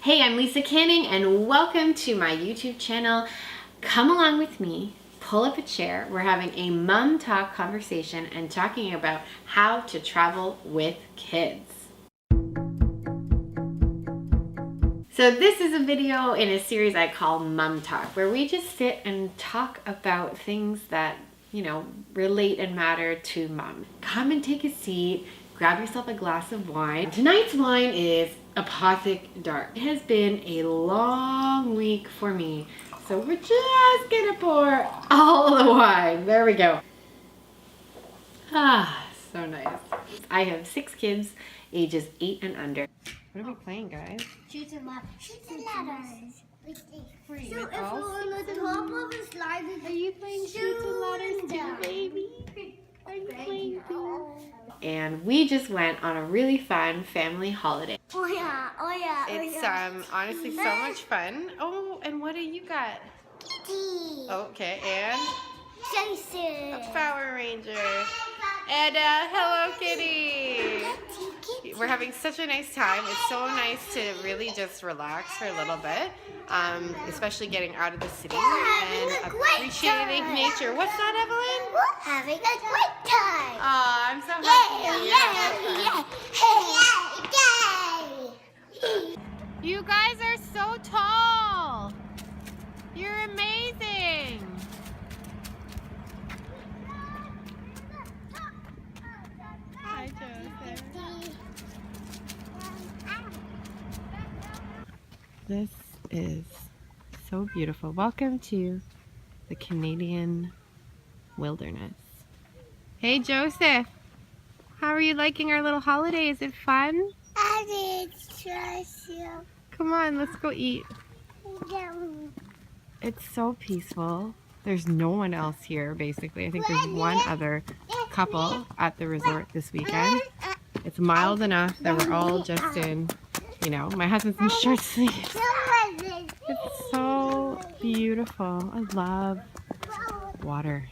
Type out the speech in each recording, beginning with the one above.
Hey, I'm Lisa Canning and welcome to my YouTube channel. Come along with me, pull up a chair. We're having a mom talk conversation and talking about how to travel with kids. So this is a video in a series I call Mom Talk, where we just sit and talk about things that, relate and matter to mom. Come and take a seat, grab yourself a glass of wine. Tonight's wine is Apothic Dark. It has been a long week for me, so we're just gonna pour all the wine. There we go. Ah, so nice. I have 6 kids, ages 8 and under. What are we playing, guys? Shoots and ladders. Shoots and ladders. So if we're on the top of a slide, are you playing shoots and ladders too, baby? Are you playing too? And we just went on a really fun family holiday. Oh yeah. It's honestly so much fun. Oh, and what do you got? Kitty. Okay, and Jason. a Power Ranger. And Hello Kitty. We're having such a nice time. It's so nice to really just relax for a little bit, especially getting out of the city and appreciating nature. What's that, Evelyn? We're having a great time. Oh, I'm so happy. You guys are so tall. You're amazing. Hi, Joseph. This is so beautiful. Welcome to the Canadian wilderness. Hey, Joseph. How are you liking our little holiday? Is it fun? I did trust you. Come on, let's go eat. It's so peaceful. There's no one else here, basically. I think there's one other couple at the resort this weekend. It's mild enough that we're all just in, my husband's in short sleeves. It's so beautiful. I love water.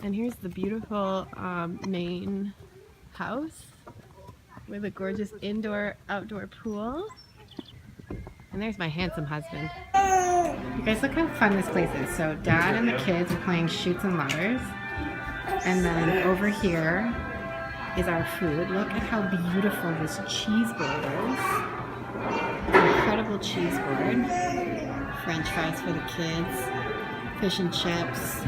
And here's the beautiful main house with a gorgeous indoor-outdoor pool. And there's my handsome husband. You guys, look how fun this place is. So Dad and the kids are playing shoots and ladders. And then over here is our food. Look at how beautiful this cheese board is. Incredible cheese board. French fries for the kids. Fish and chips.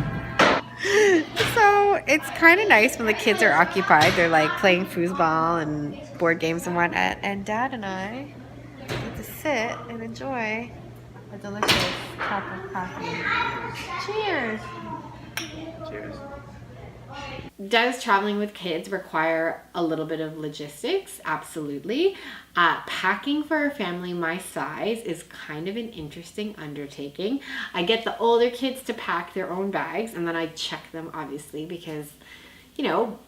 So it's kind of nice when the kids are occupied. They're like playing foosball and board games and whatnot. And Dad and I get to sit and enjoy a delicious cup of coffee. Cheers! Cheers. Does traveling with kids require a little bit of logistics? Absolutely. Packing for a family my size is kind of an interesting undertaking. I get the older kids to pack their own bags, and then I check them, obviously, because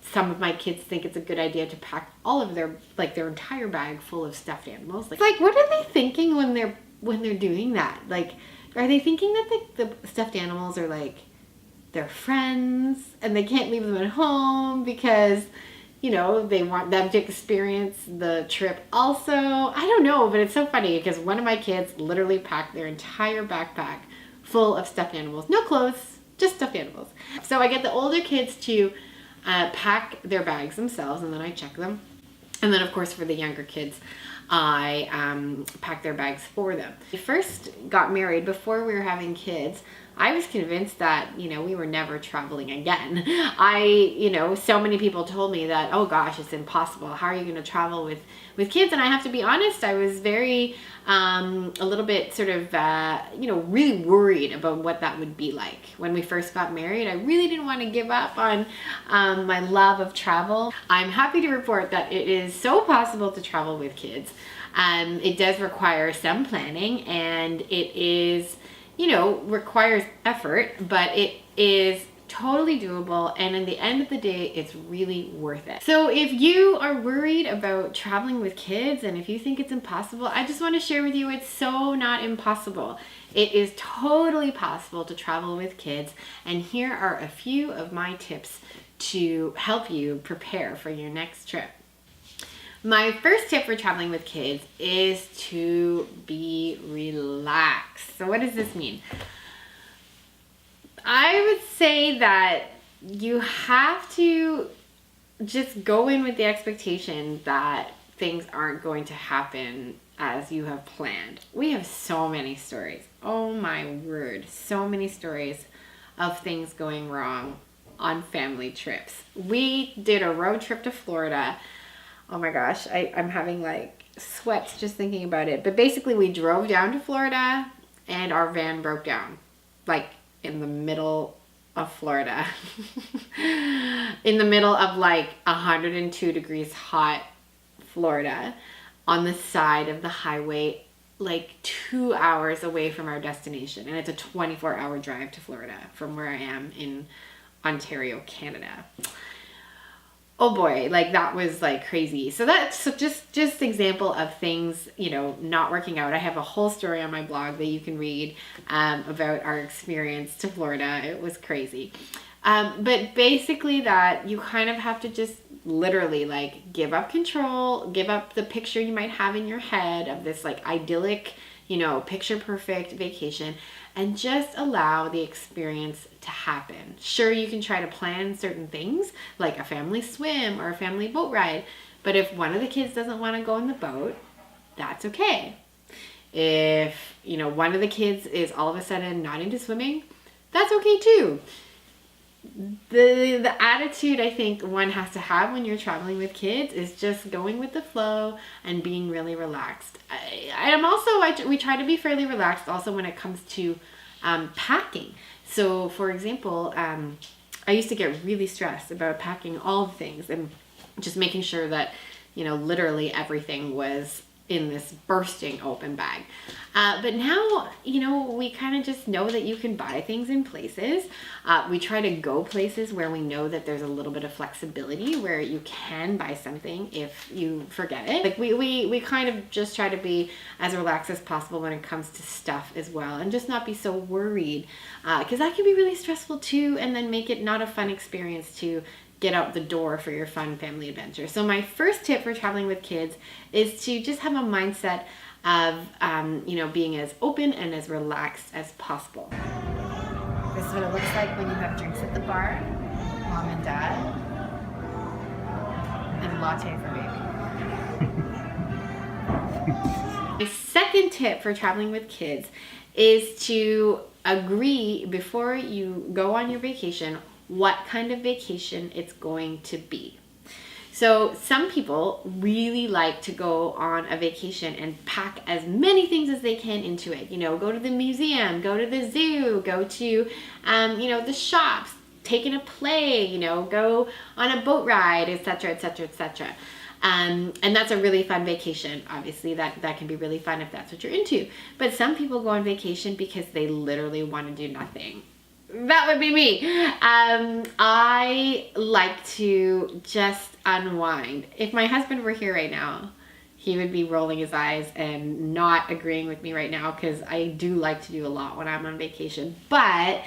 some of my kids think it's a good idea to pack all of their entire bag full of stuffed animals. Like what are they thinking when they're doing that? Like, are they thinking that the stuffed animals are like their friends and they can't leave them at home because they want them to experience the trip also? I don't know, but it's so funny because one of my kids literally packed their entire backpack full of stuffed animals. No clothes, just stuffed animals. So I get the older kids to pack their bags themselves, and then I check them. And then, of course, for the younger kids, I pack their bags for them. We first got married, before we were having kids, I was convinced that, we were never traveling again. So many people told me that, oh gosh, it's impossible. How are you going to travel with kids? And I have to be honest, I was very, a little bit sort of, really worried about what that would be like. When we first got married, I really didn't want to give up on my love of travel. I'm happy to report that it is so possible to travel with kids. It does require some planning, and it is, requires effort, but it is totally doable, and in the end of the day, it's really worth it. So if you are worried about traveling with kids and if you think it's impossible, I just want to share with you it's so not impossible. It is totally possible to travel with kids, and here are a few of my tips to help you prepare for your next trip. My first tip for traveling with kids is to be relaxed. So what does this mean? I would say that you have to just go in with the expectation that things aren't going to happen as you have planned. We have so many stories. Oh my word. So many stories of things going wrong on family trips. We did a road trip to Florida. Oh my gosh, I'm having like sweats just thinking about it. But basically we drove down to Florida and our van broke down. Like in the middle of Florida. In the middle of like 102 degrees hot Florida on the side of the highway, like 2 hours away from our destination. And it's a 24-hour drive to Florida from where I am in Ontario, Canada. Oh boy, like that was like crazy. So that's just example of things, you know, not working out. I have a whole story on my blog that you can read about our experience to Florida. It was crazy. But basically that you kind of have to just literally like give up control, give up the picture you might have in your head of this like idyllic, you know, picture perfect vacation, and just allow the experience to happen. Sure, you can try to plan certain things like a family swim or a family boat ride, but if one of the kids doesn't want to go in the boat, that's okay. If, you know, one of the kids is all of a sudden not into swimming, that's okay too. The attitude I think one has to have when you're traveling with kids is just going with the flow and being really relaxed. We try to be fairly relaxed also when it comes to packing. So for example, I used to get really stressed about packing all the things and just making sure that, you know, literally everything was in this bursting open bag. But now, you know, we kind of just know that you can buy things in places. We try to go places where we know that there's a little bit of flexibility where you can buy something if you forget it. Like we kind of just try to be as relaxed as possible when it comes to stuff as well, and just not be so worried, because that can be really stressful too, and then make it not a fun experience to get out the door for your fun family adventure. So my first tip for traveling with kids is to just have a mindset of, you know, being as open and as relaxed as possible. This is what it looks like when you have drinks at the bar, mom and dad, and latte for baby. My second tip for traveling with kids is to agree before you go on your vacation what kind of vacation it's going to be. So some people really like to go on a vacation and pack as many things as they can into it. You know, go to the museum, go to the zoo, go to, you know, the shops, take in a play, you know, go on a boat ride, etc., etc., etc. And that's a really fun vacation. Obviously, that can be really fun if that's what you're into. But some people go on vacation because they literally want to do nothing. That would be me. I like to just unwind. If my husband were here right now, he would be rolling his eyes and not agreeing with me right now, because I do like to do a lot when I'm on vacation. But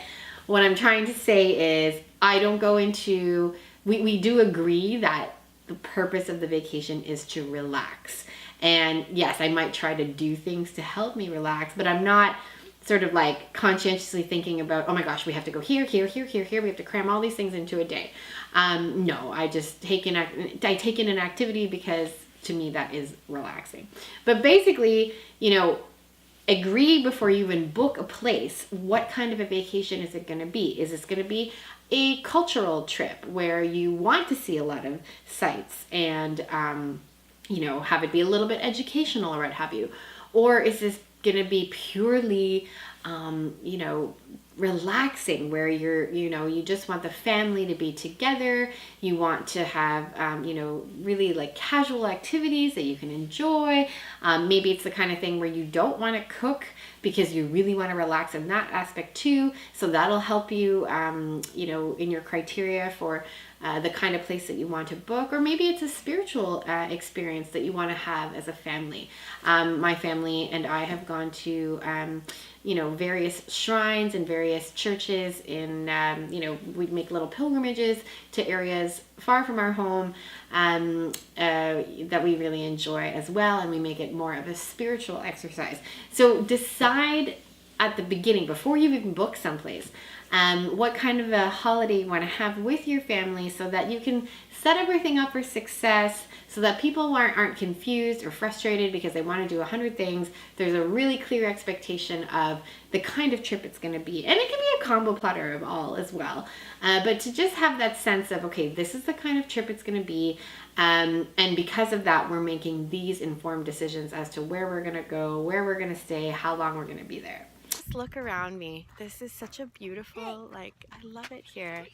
what I'm trying to say is I don't go into, we do agree that the purpose of the vacation is to relax. And yes, I might try to do things to help me relax, but I'm not sort of like conscientiously thinking about, oh my gosh, we have to go here, here, here, here, here. We have to cram all these things into a day. No, I just take in an activity because to me that is relaxing. But basically, you know, agree before you even book a place. What kind of a vacation is it going to be? Is this going to be a cultural trip where you want to see a lot of sights and, you know, have it be a little bit educational or what have you? Or is this going to be purely, you know, relaxing, where you just want the family to be together. You want to have, you know, really like casual activities that you can enjoy. Maybe it's the kind of thing where you don't want to cook because you really want to relax in that aspect too. So that'll help you, you know, in your criteria for the kind of place that you want to book, or maybe it's a spiritual experience that you want to have as a family. My family and I have gone to various shrines and various churches in, we make little pilgrimages to areas far from our home that we really enjoy as well, and we make it more of a spiritual exercise. So decide at the beginning, before you even book someplace, what kind of a holiday you want to have with your family, so that you can set everything up for success, so that people aren't confused or frustrated because they want to do 100 things. There's a really clear expectation of the kind of trip it's going to be. And it can be a combo platter of all as well. But to just have that sense of, okay, this is the kind of trip it's going to be. And because of that, we're making these informed decisions as to where we're going to go, where we're going to stay, how long we're going to be there. Just look around me. This is such a beautiful, I love it here.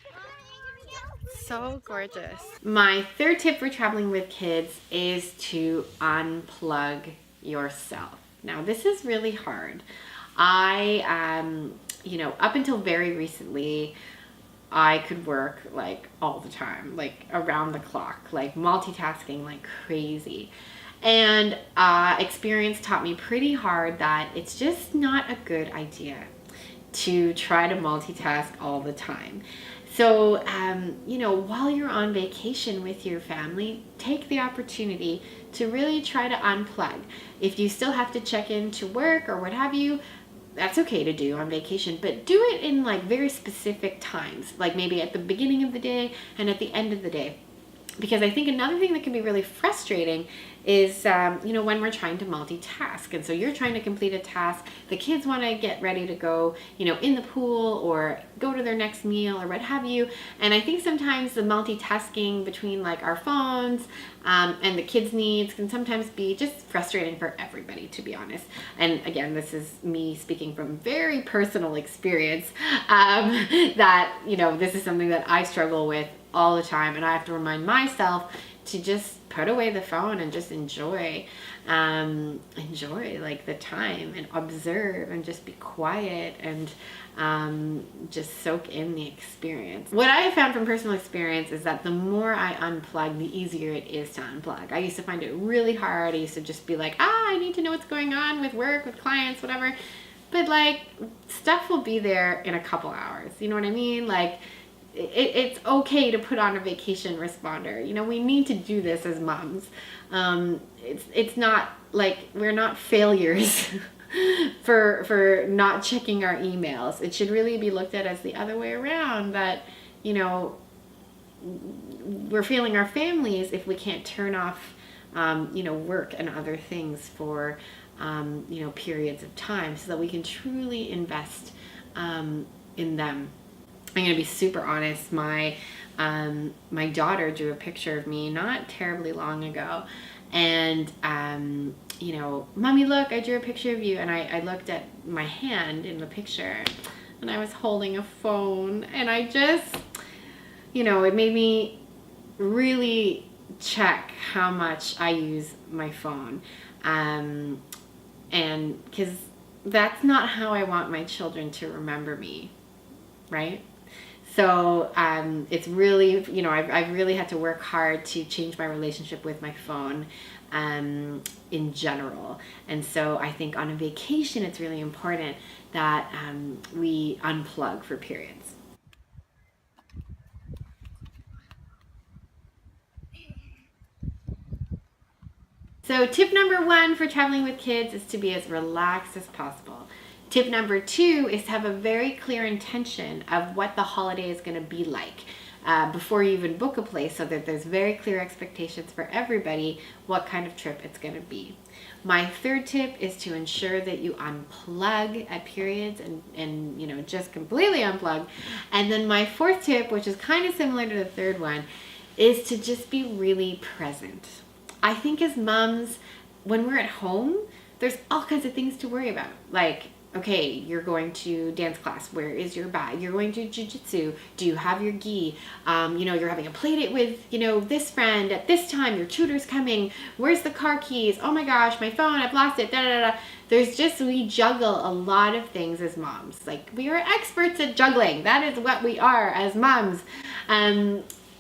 So gorgeous. My third tip for traveling with kids is to unplug yourself. Now, this is really hard. I, up until very recently, I could work all the time, around the clock, multitasking like crazy. And experience taught me pretty hard that it's just not a good idea to try to multitask all the time. So, while you're on vacation with your family, take the opportunity to really try to unplug. If you still have to check in to work or what have you, that's okay to do on vacation, but do it in very specific times, like maybe at the beginning of the day and at the end of the day. Because I think another thing that can be really frustrating is, when we're trying to multitask. And so you're trying to complete a task, the kids want to get ready to go, in the pool or go to their next meal or what have you. And I think sometimes the multitasking between our phones and the kids' needs can sometimes be just frustrating for everybody, to be honest. And again, this is me speaking from very personal experience, that, this is something that I struggle with all the time, and I have to remind myself to just put away the phone and just enjoy the time and observe and just be quiet and just soak in the experience. What I have found from personal experience is that the more I unplug, the easier it is to unplug. I used to find it really hard. I used to just be like, I need to know what's going on with work, with clients, whatever. But stuff will be there in a couple hours. You know what I mean? It's okay to put on a vacation responder. We need to do this as moms. It's not we're not failures for not checking our emails. It should really be looked at as the other way around, that, we're failing our families if we can't turn off, work and other things for, periods of time, so that we can truly invest in them. I'm going to be super honest. My daughter drew a picture of me not terribly long ago. And, Mommy, look, I drew a picture of you. And I looked at my hand in the picture, and I was holding a phone. And I just, it made me really check how much I use my phone. And because that's not how I want my children to remember me, right? So it's really, I've really had to work hard to change my relationship with my phone in general. And so I think on a vacation, it's really important that we unplug for periods. So tip number 1 for traveling with kids is to be as relaxed as possible. Tip number 2 is to have a very clear intention of what the holiday is going to be like before you even book a place, so that there's very clear expectations for everybody what kind of trip it's going to be. My third tip is to ensure that you unplug at periods and just completely unplug. And then my fourth tip, which is kind of similar to the third one, is to just be really present. I think as moms, when we're at home, there's all kinds of things to worry about. Okay, you're going to dance class. Where is your bag? You're going to jiu-jitsu. Do you have your gi? You're having a play date with, this friend at this time. Your tutor's coming. Where's the car keys? Oh my gosh, my phone, I've lost it. Da, da, da. We juggle a lot of things as moms. We are experts at juggling. That is what we are as moms.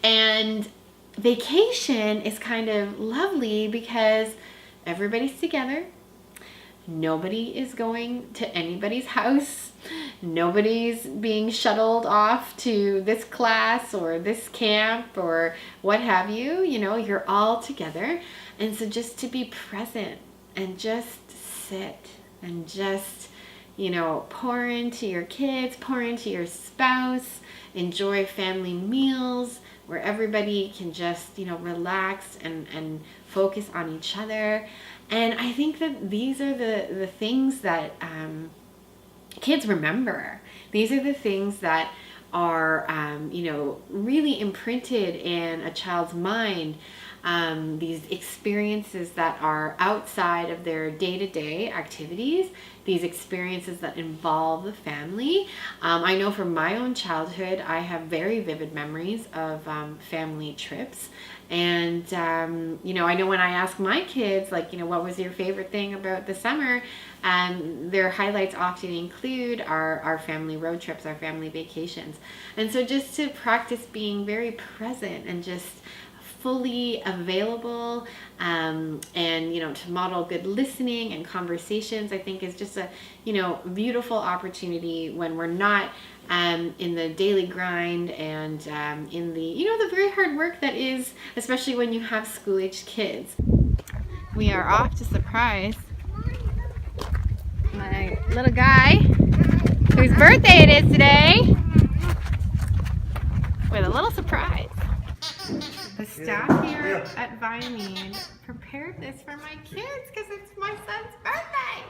And vacation is kind of lovely because everybody's together. Nobody is going to anybody's house. Nobody's being shuttled off to this class or this camp or what have you. You know, you're all together. And so just to be present and just sit and just, you know, pour into your kids, pour into your spouse, enjoy family meals where everybody can just, you know, relax and focus on each other. And I think that these are the things that kids remember. These are the things that are, you know, really imprinted in a child's mind. These experiences that are outside of their day-to-day activities, these experiences that involve the family. I know from my own childhood, I have very vivid memories of family trips. And, you know, I know when I ask my kids, like, you know, what was your favorite thing about the summer? Their highlights often include our family road trips, our family vacations. And so just to practice being very present and just fully available, and, you know, to model good listening and conversations, I think is just a, you know, beautiful opportunity when we're not in the daily grind and in the, you know, the very hard work that is, especially when you have school-aged kids. We are off to surprise my little guy, whose birthday it is today, with a little surprise. The staff here at Viamede prepared this for my kids because it's my son's birthday.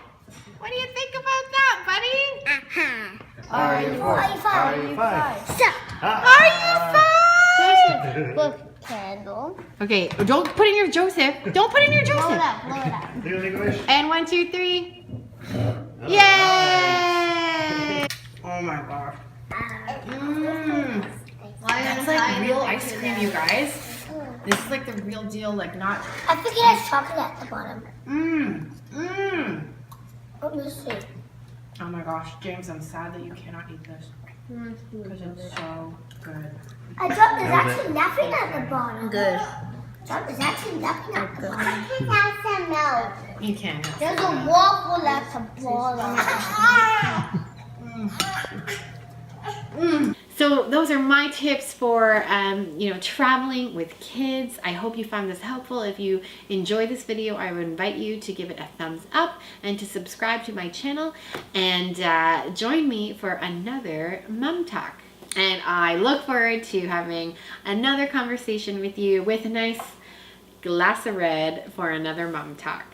What do you think about that, buddy? Are you five? Are you five? Look, candle. Okay, don't put in your Joseph. Don't put in your Blow it Joseph. up, blow it up. And 1, 2, 3. Yay! Oh my gosh. That's like real ice cream, you guys. This is like the real deal, like not. I think it has chocolate at the bottom. Let me see. Oh my gosh, James, I'm sad that you cannot eat this because it's so good. I thought there's actually nothing at the bottom. Good. I thought there's actually nothing at the bottom. I think that's some milk. You can. There's a waffle at the bottom. So those are my tips for, you know, traveling with kids. I hope you found this helpful. If you enjoyed this video, I would invite you to give it a thumbs up and to subscribe to my channel and join me for another Mom Talk. And I look forward to having another conversation with you with a nice glass of red for another Mom Talk.